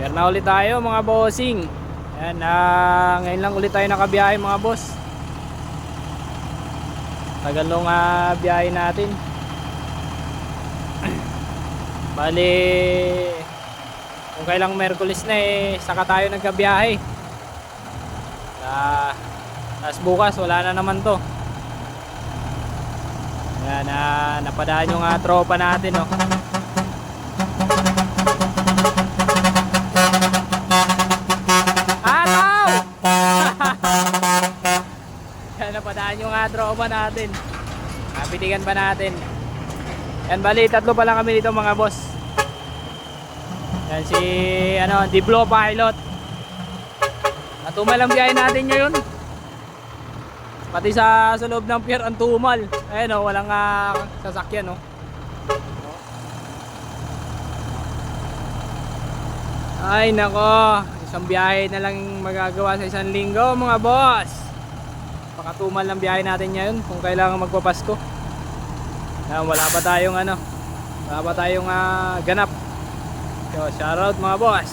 Biyahe na ulit tayo mga bossing. Ayan, ngayon lang ulit tayo nakabiyahe mga boss. Tagal nung biyahe natin. Bali, kung kailang Merkulis na saka tayo nagkabiyahe. Tapos bukas wala na naman to. Ayan, napadaan yung tropa natin, oh. Yan, napadaan yung tropa natin. Pitigan pa natin. Yan, bali, tatlo pa lang kami dito mga boss. Yan si Diblo Pilot. Natumal ang biyahe natin ngayon. Pati sa loob ng pier ang tumal. Ayan, oh, walang sasakyan, oh. Ay nako, isang biyahe na lang magagawa sa isang linggo mga boss. Pakatumal ng biyahe natin ngayon kung kailangan magpapasko. Wala pa tayong ganap. So, shoutout mga boss.